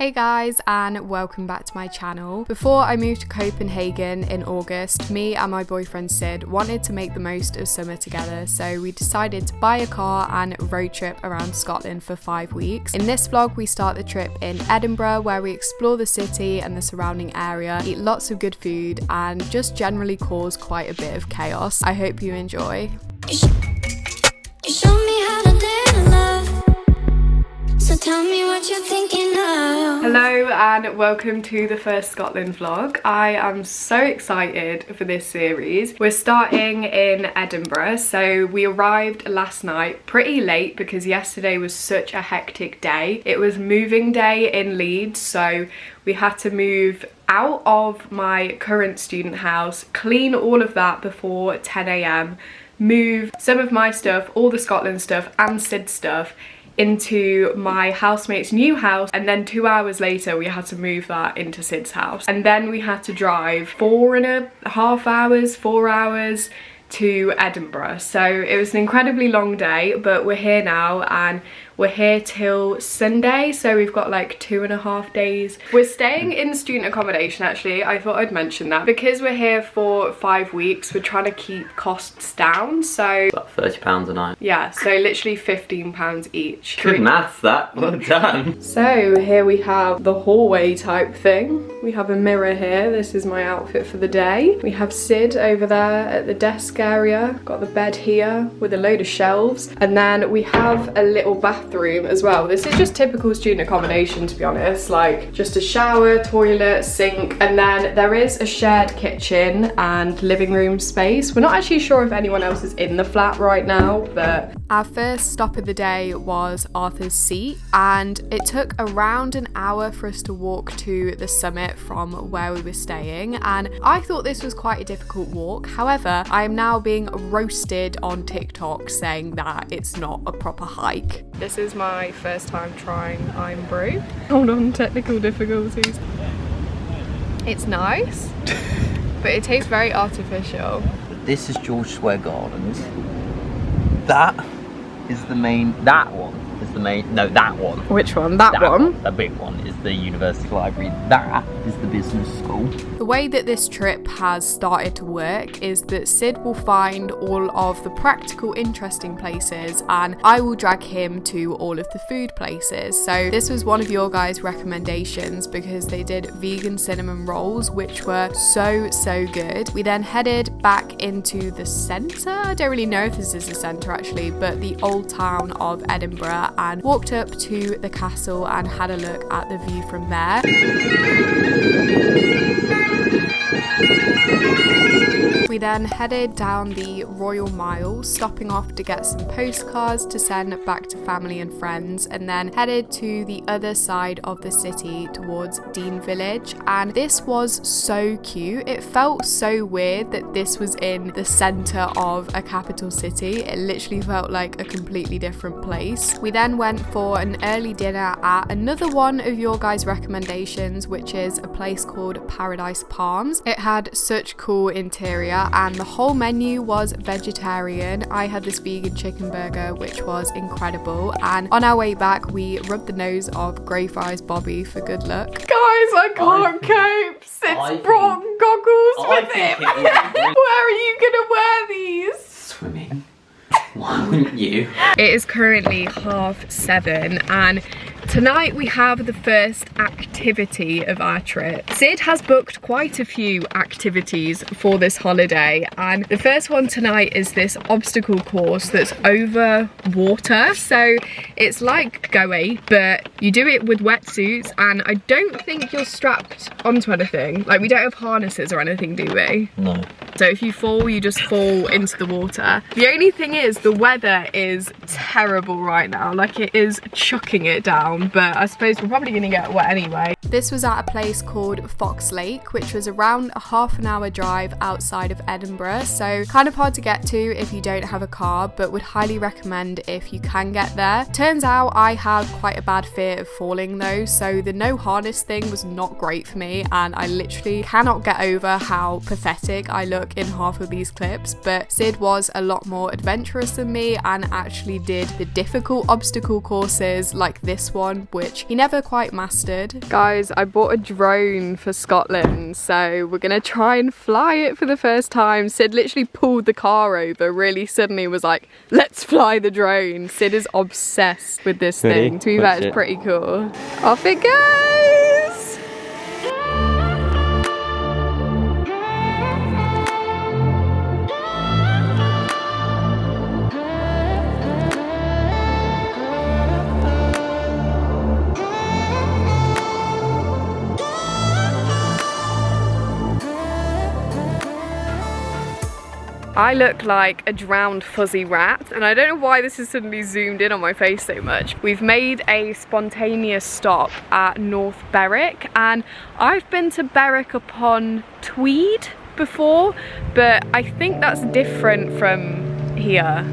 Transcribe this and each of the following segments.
Hey guys, and welcome back to my channel. Before I moved to Copenhagen in August, me and my boyfriend Sid wanted to make the most of summer together, so we decided to buy a car and road trip around Scotland for 5 weeks. In this vlog we start the trip in Edinburgh, where we explore the city and the surrounding area, eat lots of good food and just generally cause quite a bit of chaos. I hope you enjoy. You show me how to live love, so tell me what you're thinking of. Hello and welcome to the first Scotland vlog. I am so excited for this series. We're starting in Edinburgh, so we arrived last night pretty late because yesterday was such a hectic day. It was moving day in Leeds, so we had to move out of my current student house, clean all of that before 10 AM, move some of my stuff, all the Scotland stuff and Sid's stuff into my housemate's new house, and then 2 hours later we had to move that into Sid's house, and then we had to drive 4 hours to Edinburgh. So it was an incredibly long day, but we're here now and we're here till Sunday, so we've got like 2.5 days. We're staying in student accommodation actually. I thought I'd mention that because we're here for 5 weeks, we're trying to keep costs down, so about £30 a night. Yeah, so literally £15 each. Good maths that, well done. So here we have the hallway type thing. We have a mirror here. This is my outfit for the day. We have Sid over there at the desk area. Got the bed here with a load of shelves. And then we have a little bathroom as well. This is just typical student accommodation, to be honest. Like just a shower, toilet, sink, and then there is a shared kitchen and living room space. We're not actually sure if anyone else is in the flat right now, but our first stop of the day was Arthur's Sear, and it took around an hour for us to walk to the summit from where we were staying, and I thought this was quite a difficult walk. However, I am now being roasted on TikTok saying that it's not a proper hike. This is my first time trying Iron Brew. Hold on, technical difficulties. It's nice, but it tastes very artificial. This is George Square Gardens. That is the main, that one is the main, no, that one. Which one? That one? The big one is the University Library. That is the business school. The way that this trip has started to work is that Sid will find all of the practical, interesting places, and I will drag him to all of the food places. So this was one of your guys' recommendations because they did vegan cinnamon rolls, which were so good. We then headed back into the centre. I don't really know if this is the centre actually, but the old town of Edinburgh, and walked up to the castle and had a look at the view from there. We then headed down the Royal Mile, stopping off to get some postcards to send back to family and friends, and then headed to the other side of the city towards Dean Village. And this was so cute. It felt so weird that this was in the centre of a capital city. It literally felt like a completely different place. We then went for an early dinner at another one of your guys' recommendations, which is a place called Paradise Palms. It had such cool interior and the whole menu was vegetarian. I had this vegan chicken burger which was incredible, and on our way back we rubbed the nose of GREYFRIARS Bobby for good luck. Guys, I can't cope. Sid's brought goggles with him. Where are you gonna wear these? Swimming. Why wouldn't you? It is currently 7:30 and tonight we have the first activity of our trip. Sid has booked quite a few activities for this holiday, and the first one tonight is this obstacle course that's over water. So it's like Go-8, but you do it with wetsuits, and I don't think you're strapped onto anything. Like, we don't have harnesses or anything, do we? No. So if you fall, you just fall into the water. The only thing is the weather is terrible right now. Like, it is chucking it down, but I suppose we're probably gonna get wet anyway. This was at a place called Fox Lake, which was around a half-an-hour drive outside of Edinburgh, so kind of hard to get to if you don't have a car, but would highly recommend if you can get there. Turns out I have quite a bad fear of falling though, so the no harness thing was not great for me, and I literally cannot get over how pathetic I look look in half of these clips, but Sid was a lot more adventurous than me and actually did the difficult obstacle courses like this one, which he never quite mastered. Guys, I bought a drone for Scotland, so we're gonna try and fly it for the first time. Sid literally pulled the car over, really suddenly was like, let's fly the drone. Sid is obsessed with this thing. To me, that is pretty cool. Off it goes! I look like a drowned fuzzy rat, and I don't know why this is suddenly zoomed in on my face so much. We've made a spontaneous stop at North Berwick, and I've been to Berwick upon Tweed before, but I think that's different from here.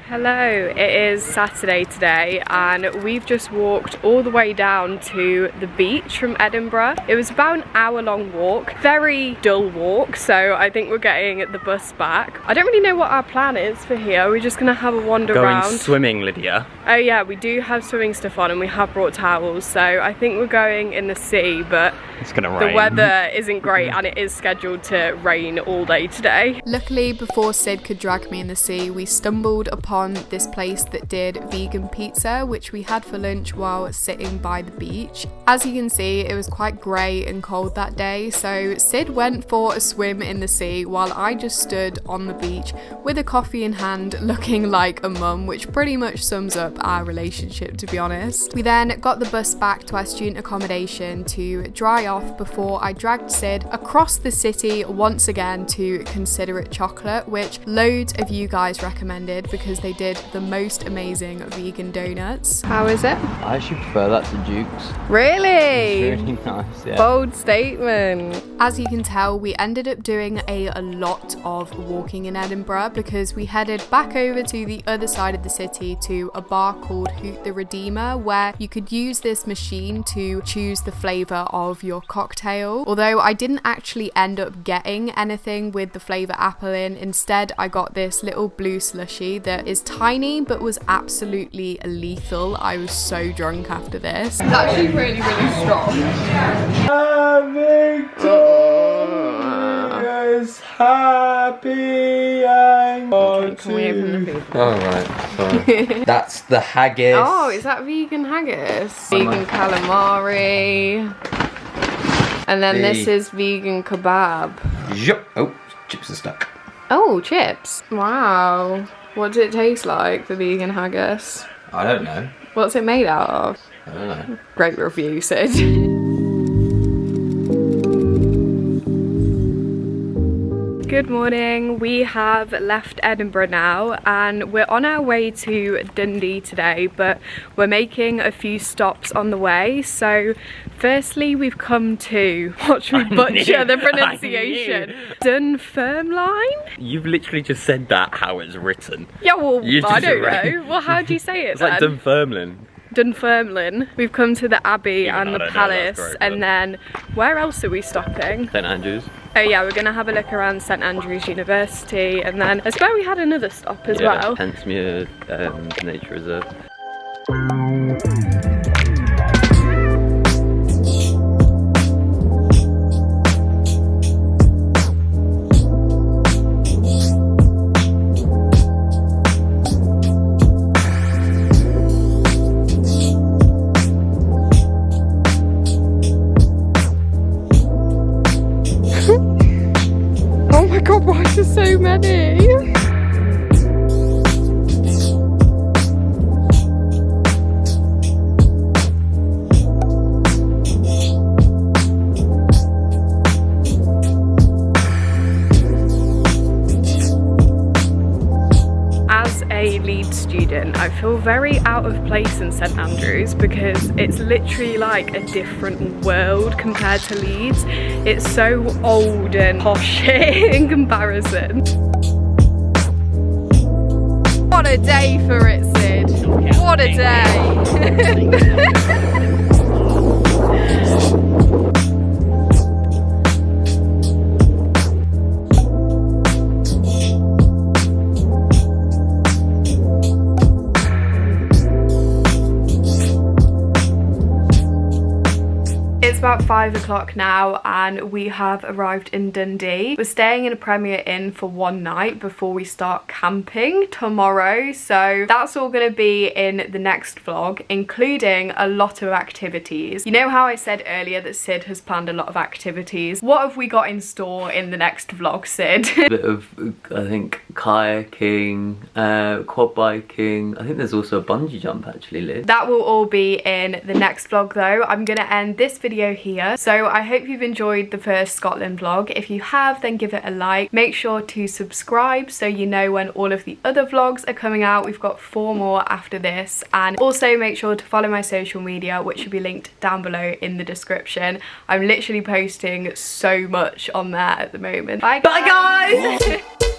Hello, it is Saturday today and we've just walked all the way down to the beach from Edinburgh. It was about an hour-long walk, very dull walk, so I think we're getting the bus back. I don't really know what our plan is for here. We're just gonna have a wander around. Going swimming, Lydia. Oh yeah, we do have swimming stuff on and we have brought towels, so I think we're going in the sea, but it's gonna rain. The weather isn't great and it is scheduled to rain all day today. Luckily, before Sid could drag me in the sea, we stumbled upon this place that did vegan pizza, which we had for lunch while sitting by the beach. As you can see, it was quite grey and cold that day, so Sid went for a swim in the sea while I just stood on the beach with a coffee in hand looking like a mum, which pretty much sums up our relationship, to be honest. We then got the bus back to our student accommodation to dry off before I dragged Sid across the city once again to Considerate Chocolate, which loads of you guys recommended because they did the most amazing vegan donuts. How is it? I actually prefer that to Duke's. Really? It's really nice, yeah. Bold statement. As you can tell, we ended up doing a lot of walking in Edinburgh because we headed back over to the other side of the city to a bar called Hoot the Redeemer, where you could use this machine to choose the flavour of your cocktail. Although I didn't actually end up getting anything with the flavour apple in. Instead, I got this little blue slushy that is tiny but was absolutely lethal. I was so drunk after this. It's actually really, really strong. Happy and okay, can we open the food? Oh right, sorry. That's the haggis. Oh, is that vegan haggis? Vegan calamari. And then this is vegan kebab. Yep. Oh, chips are stuck. Oh, chips. Wow. What does it taste like, the vegan haggis? I don't know. What's it made out of? I don't know. Great review, Sid. Good morning, we have left Edinburgh now and we're on our way to Dundee today, but we're making a few stops on the way. So firstly we've come to, watch me butcher the pronunciation, Dunfermline? You've literally just said that how it's written. Yeah, well, I don't know. Well, how do you say it it's then? Like Dunfermline. Dunfermline. We've come to the Abbey and the Palace, and then where else are we stopping? St Andrews. Oh yeah, we're gonna have a look around St Andrews University, and then I swear we had another stop as well. Pensmere Nature Reserve. Oh my god, why are there so many? feel very out of place in St Andrews because it's literally like a different world compared to Leeds. It's so old and posh in comparison. What a day for it, Sid. What a day. It's about 5 o'clock now and we have arrived in Dundee. We're staying in a Premier Inn for one night before we start camping tomorrow. So that's all going to be in the next vlog, including a lot of activities. You know how I said earlier that Sid has planned a lot of activities? What have we got in store in the next vlog, Sid? A bit of, I think, kayaking, quad biking. I think there's also a bungee jump actually, Liz. That will all be in the next vlog though. I'm going to end this video here. So I hope you've enjoyed the first Scotland vlog. If you have, then give it a like. Make sure to subscribe so you know when all of the other vlogs are coming out. We've got 4 more after this. And also make sure to follow my social media, which will be linked down below in the description. I'm literally posting so much on there at the moment. Bye guys!